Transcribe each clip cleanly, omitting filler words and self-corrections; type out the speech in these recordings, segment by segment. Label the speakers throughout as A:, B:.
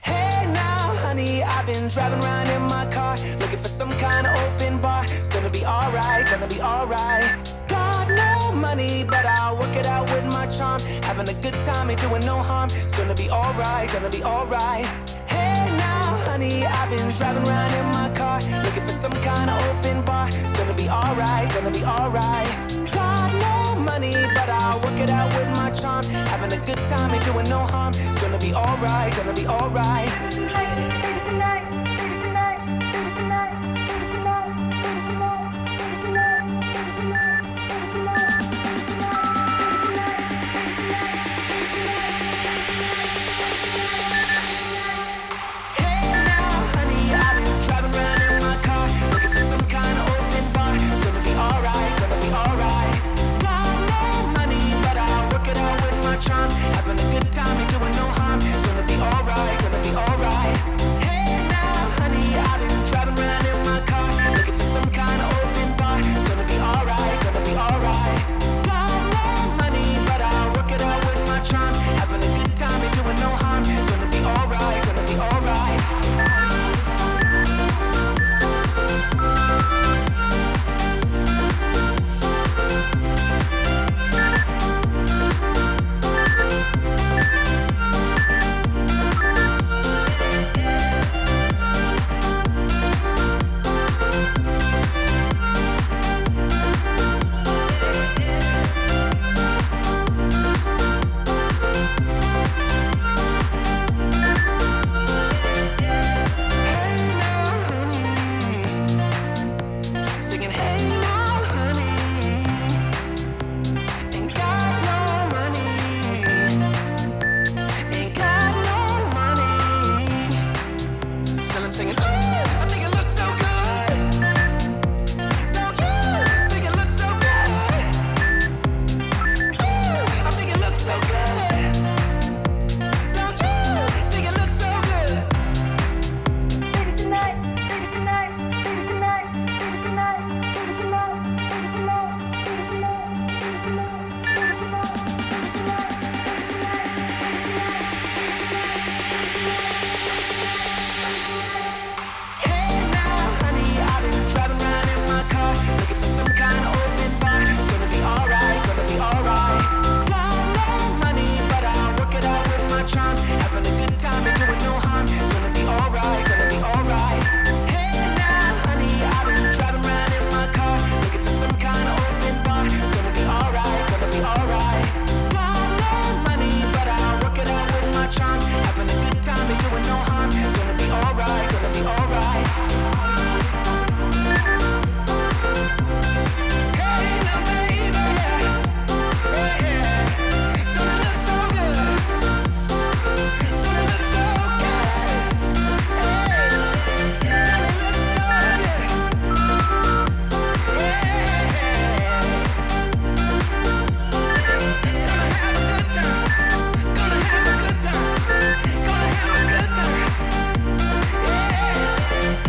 A: Hey now, honey, I've been driving around in my car, looking for some kind of open bar. It's gonna be alright, gonna be alright. Got no money, but I'll work it out with my charm. Having a good time, ain't doing no harm. It's gonna be alright, gonna be alright. Hey now, honey, I've been driving around in my car, looking for some kind of open bar. It's gonna be alright, gonna be alright. Got no money, but I'll work it out with my charm. Having a good time, ain't doing no harm. It's gonna be alright, gonna be alright. Having a good time, ain't doing no harm. It's gonna be alright, gonna be alright. Hey now, honey, I've been driving around in my car, looking for some kind of open bar. It's gonna be alright, gonna be alright. Got no money, but I'll work it out with my charm. Having a good time, ain't doing no harm. It's gonna be alright, gonna be alright.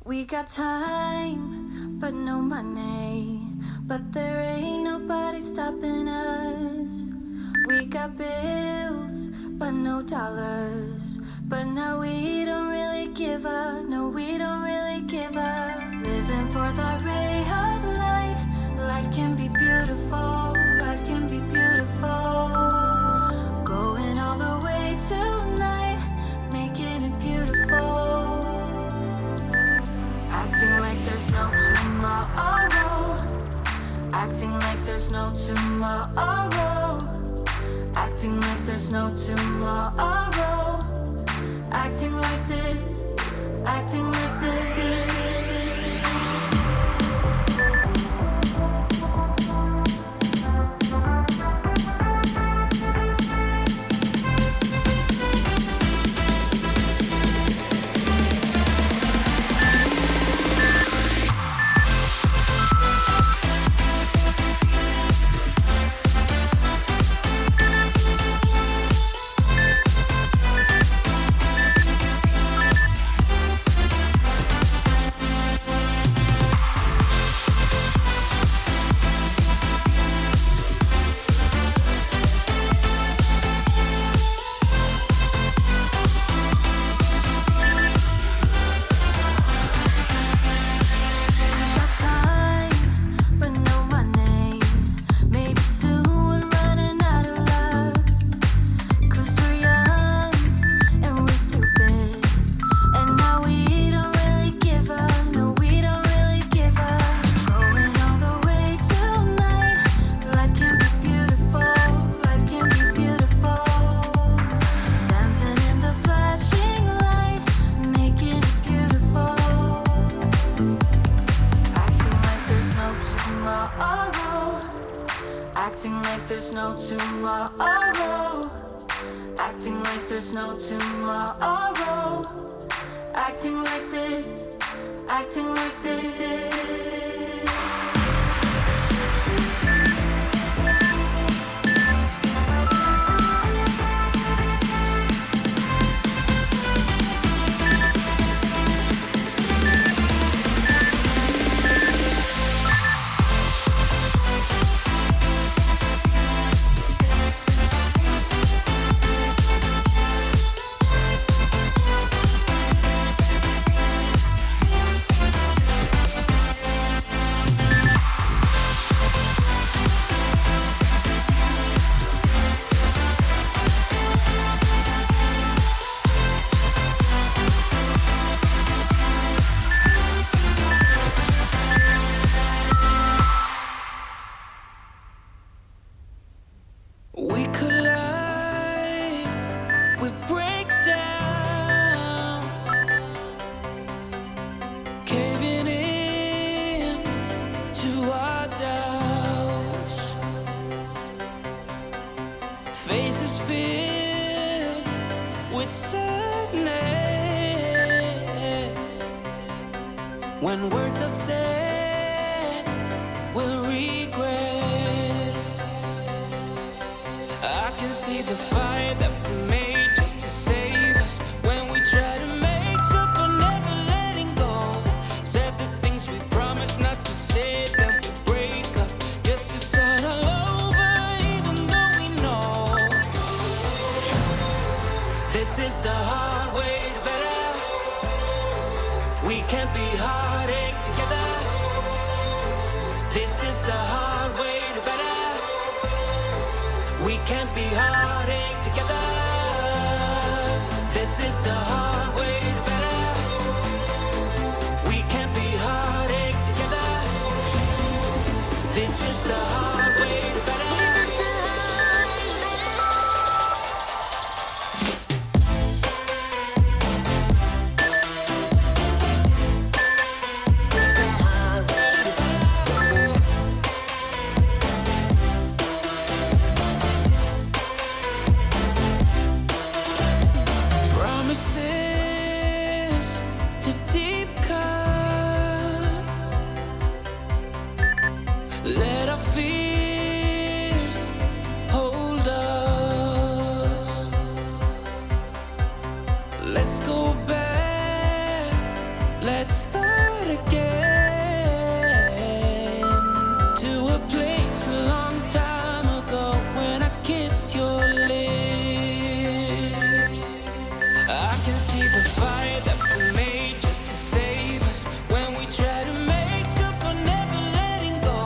B: We got time, but no money. But there ain't nobody stopping us. We got bills, but no dollars. But now we don't really give up. No, we don't really give up. Living for that ray of light. Life can be beautiful. Life can be beautiful. Going all the way tonight, making it beautiful. Acting like there's no tomorrow. Acting like there's no tomorrow. Acting like there's no tomorrow. Acting like this. Acting like this. Acting like there's no tomorrow. Acting like this, acting like this.
A: We collide, we break down, caving in to our doubts. Faces filled with sadness. When words are said, we'll regret. I can see the fire that we made just to save us. When we try to make up for never letting go. Said the things we promised not to say, then we break up just to start all over, even though we know this is the hard way to better. We can't be heartache together. This is the hard way to better. We can't be heartache together. This is the hard way to better. We can't be heartache together. This is the hard way to better. Promises to deep cuts. Let our fears hold us. Let's go back. Let's start again to a place a long time ago when I kissed your lips. I can see the fire that we made just to save us. When we try to make up for never letting go.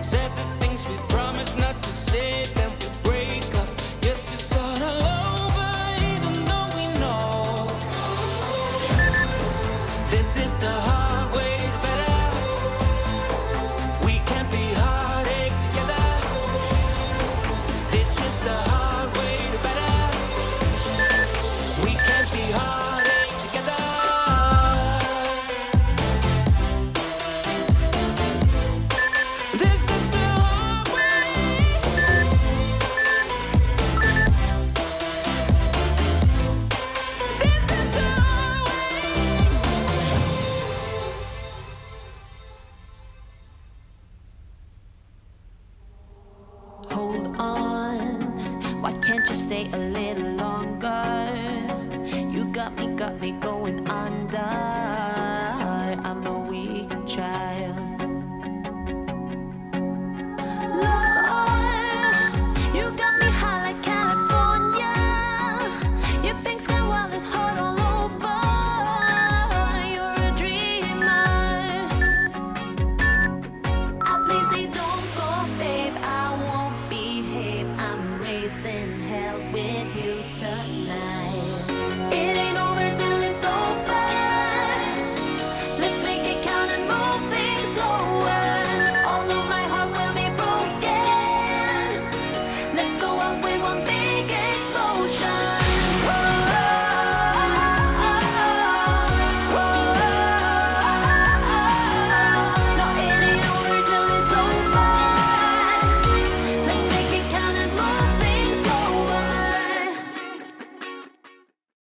A: Said the things we promised not to say, then we break up just to start all over, even though we know this is the hard way to better. We can't be heartache together. This is the hard way to better. We can't be heartache together. This is the hard way. This is the hard way.
B: Hold on, why can't you stay a little longer? You got me going under. I'm a weak child. Lover, you got me high like California. Your pink sky while it's hot all over. You're a dreamer. Please say don't go, babe. I won't behave. I'm raising hell with you tonight. It ain't over till it's over. Let's make it count and move things slower.